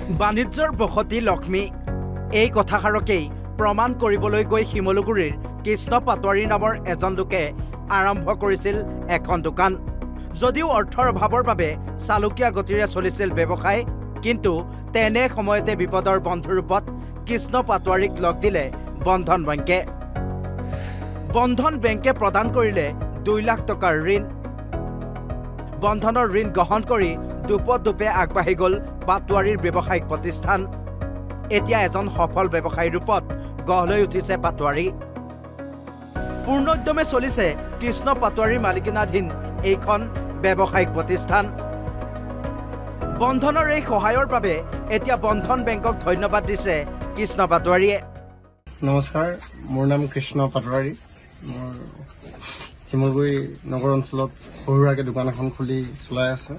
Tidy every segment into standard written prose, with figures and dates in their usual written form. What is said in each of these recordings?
বাণিজ্যৰ বসতি লক্ষ্মী এই কথাষাৰকেই প্ৰমাণ কৰিবলৈ গৈ শিমলুগুৰিৰ কৃষ্ণ পাটোৱাৰী নামৰ এজন লোকে আৰম্ভ কৰিছিল এখন দোকান। যদিও অৰ্থৰ অভাৱৰ বাবে চালুকীয়া গতিৰে চলিছিল ব্যৱসায়, কিন্তু তেনে সময়তে বিপদৰ বন্ধুৰূপত কৃষ্ণ পাটোৱাৰীক লগ দিলে বন্ধন বেংকে। বন্ধন বেংকে প্ৰদান কৰিলে 2 লাখ টকাৰ ঋণ। বন্ধনৰ ঋণ গ্ৰহণ কৰি দুপে আগবাঢ়ি গ'ল পাটোৱাৰীৰ ব্যৱসায়িক প্ৰতিষ্ঠান। এতিয়া এজন সফল ব্যৱসায়ী ৰূপত গঢ় লৈ উঠিছে পাটোৱাৰী। পূৰ্ণোদ্যমে চলিছে কৃষ্ণ পাটোৱাৰীৰ মালিকানাধীন এইখন ব্যৱসায়িক প্ৰতিষ্ঠান। বন্ধনৰ এই সহায়ৰ বাবে এতিয়া বন্ধন বেংকক ধন্যবাদ দিছে কৃষ্ণ পাটোৱাৰীয়ে। নমস্কাৰ, মোৰ নাম কৃষ্ণ পাটোৱাৰী। মোৰ শিমলুগুৰি নগৰ অঞ্চলত সৰুৰাকে দোকান এখন খুলি চলাই আছে।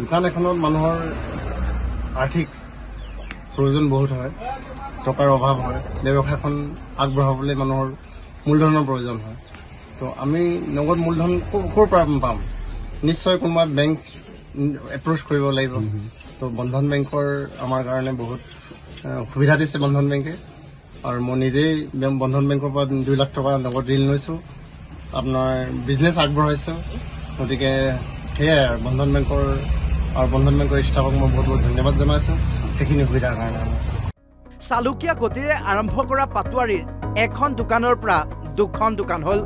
দোকান এখনত মানুহৰ আৰ্থিক প্ৰয়োজন বহুত হয়, টকাৰ অভাৱ হয়। ব্যৱসায়খন আগবঢ়াবলৈ মানুহৰ মূলধনৰ প্ৰয়োজন হয়। তো আমি নগদ মূলধন ক'ৰ পৰা পাম? নিশ্চয় কোনোবা বেংক এপ্ৰ'চ কৰিব লাগিব। তো বন্ধন বেংকৰ আমাৰ কাৰণে বহুত সুবিধা দিছে বন্ধন বেংকে। আৰু মই নিজেই বন্ধন বেংকৰ পৰা 2 লাখ টকা নগদ ঋণ লৈছোঁ, আপোনাৰ বিজনেছ আগবঢ়াইছোঁ। গতিকে সেয়াই আৰু বন্ধন বেংকৰ ষ্টাফক মই বহুত বহুত ধন্যবাদ জনাইছোঁ সেইখিনি সুবিধাৰ কাৰণে। চালুকীয়া গতিৰে আৰম্ভ কৰা পাটোৱাৰীৰ এখন দোকানৰ পৰা 2খন দোকান হ'ল।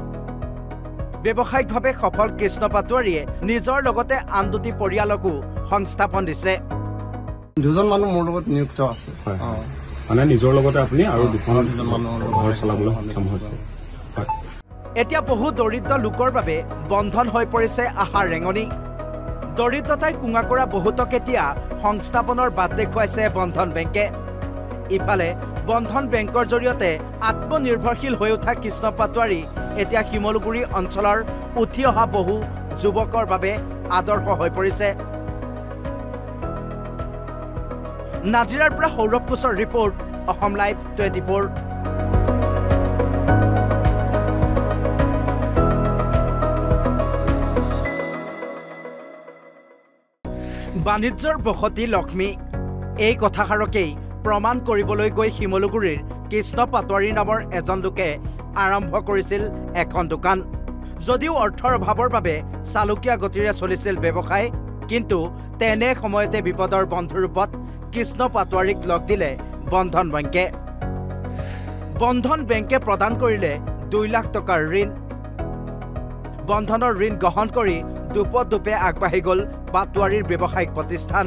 ব্যৱসায়িকভাৱে সফল কৃষ্ণ পাটোৱাৰীয়ে নিজৰ লগতে আন 2টি পৰিয়ালকো সংস্থাপন দিছে। 2জন মানুহ মোৰ লগত নিযুক্ত আছে। মানে নিজৰ লগতে আপুনি আৰু 2জন মানুহৰ ঘৰ চলাবলৈ সক্ষম হৈছে। এতিয়া বহু দৰিদ্ৰ লোকৰ বাবে বন্ধন হৈ পৰিছে আশাৰ ৰেঙনি। দৰিদ্ৰতাই কুঙা কৰা বহুতক এতিয়া সংস্থাপনৰ বাট দেখুৱাইছে বন্ধন বেংকে। ইফালে বন্ধন বেংকৰ জৰিয়তে আত্মনিৰ্ভৰশীল হৈ উঠা কৃষ্ণ পাটোৱাৰী এতিয়া শিমলুগুৰি অঞ্চলৰ উঠি অহা বহু যুৱকৰ বাবে আদৰ্শ হৈ পৰিছে। নাজিৰাৰ পৰা সৌৰভ কোচৰ ৰিপৰ্ট, অসম লাইভ 24। বাণিজ্যৰ বসতি লক্ষ্মী এই কথাষাৰকেই প্ৰমাণ কৰিবলৈ গৈ শিমলুগুৰিৰ কৃষ্ণ পাটোৱাৰী নামৰ এজন লোকে আৰম্ভ কৰিছিল এখন দোকান। যদিও অৰ্থৰ অভাৱৰ বাবে চালুকীয়া গতিৰে চলিছিল ব্যৱসায়, কিন্তু তেনে সময়তে বিপদৰ বন্ধুৰূপত কৃষ্ণ পাটোৱাৰীক লগ দিলে বন্ধন বেংকে। বন্ধন বেংকে প্ৰদান কৰিলে 2 লাখ টকাৰ ঋণ। বন্ধনৰ ঋণ গ্ৰহণ কৰি দুপে আগবাঢ়ি গ'ল পাটোৱাৰীৰ ব্যৱসায়িক প্ৰতিষ্ঠান।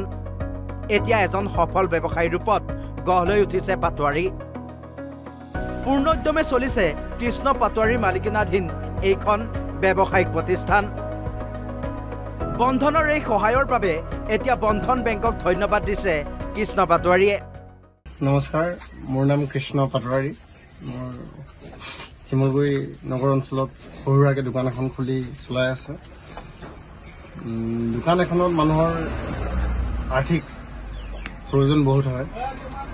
এতিয়া এজন সফল ব্যৱসায়ী ৰূপত গঢ় লৈ উঠিছে পাটোৱাৰী। পূৰ্ণোদ্যমে চলিছে কৃষ্ণ পাটোৱাৰীৰ মালিকানাধীন এইখন ব্যৱসায়িক প্ৰতিষ্ঠান। বন্ধনৰ এই সহায়ৰ বাবে এতিয়া বন্ধন বেংকক ধন্যবাদ দিছে কৃষ্ণ পাটোৱাৰীয়ে। নমস্কাৰ, মোৰ নাম কৃষ্ণ পাটোৱাৰী। মোৰ শিমলুগুৰি নগৰ অঞ্চলত সৰুৰাকে দোকান এখন খুলি চলাই আছে। দোকান এখনত মানুহৰ আৰ্থিক প্ৰয়োজন বহুত হয়,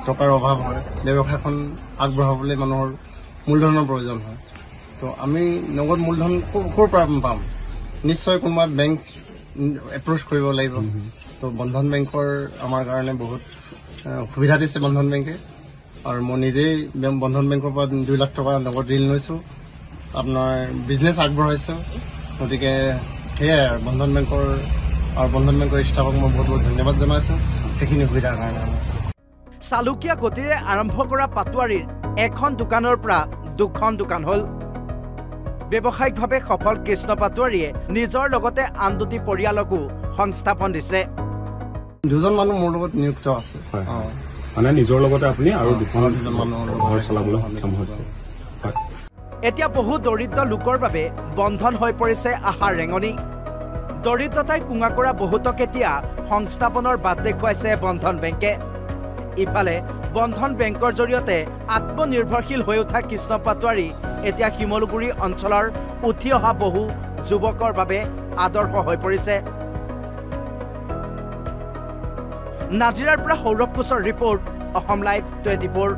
টকাৰ অভাৱ হয়। ব্যৱসায়খন আগবঢ়াবলৈ মানুহৰ মূলধনৰ প্ৰয়োজন হয়। তো আমি নগদ মূলধন ক'ৰ পৰা পাম? নিশ্চয় কোনোবা বেংক এপ্ৰ'চ কৰিব লাগিব। তো বন্ধন বেংকৰ আমাৰ কাৰণে বহুত সুবিধা দিছে বন্ধন বেংকে। আৰু মই নিজেই বন্ধন বেংকৰ পৰা 2 লাখ টকা নগদ ঋণ লৈছোঁ, আপোনাৰ বিজনেছ আগবঢ়াইছোঁ। গতিকে সেয়াই আৰু বন্ধন বেংকৰ ষ্টাফক মই বহুত বহুত ধন্যবাদ জনাইছোঁ সেইখিনি সুবিধাৰ কাৰণে। চালুকীয়া গতিৰে আৰম্ভ কৰা পাটোৱাৰীৰ এখন দোকানৰ পৰা 2খন দোকান হ'ল। ব্যৱসায়িকভাৱে সফল কৃষ্ণ পাটোৱাৰীয়ে নিজৰ লগতে আন 2টি পৰিয়ালকো সংস্থাপন দিছে। 2জন মানুহ মোৰ লগত নিযুক্ত আছে। মানে নিজৰ লগতে আপুনি আৰু 2জন মানুহৰ ঘৰ চলাবলৈ সক্ষম হৈছে। এতিয়া বহু দৰিদ্ৰ লোকৰ বাবে বন্ধন হৈ পৰিছে আশাৰ ৰেঙনি। দৰিদ্ৰতাই কুঙা কৰা বহুতক এতিয়া সংস্থাপনৰ বাট দেখুৱাইছে বন্ধন বেংকে। ইফালে বন্ধন বেংকৰ জৰিয়তে আত্মনিৰ্ভৰশীল হৈ উঠা কৃষ্ণ পাটোৱাৰী এতিয়া শিমলুগুৰি অঞ্চলৰ উঠি অহা বহু যুৱকৰ বাবে আদৰ্শ হৈ পৰিছে। নাজিৰাৰ পৰা সৌৰভ কোচৰ ৰিপৰ্ট, অসম লাইভ 24।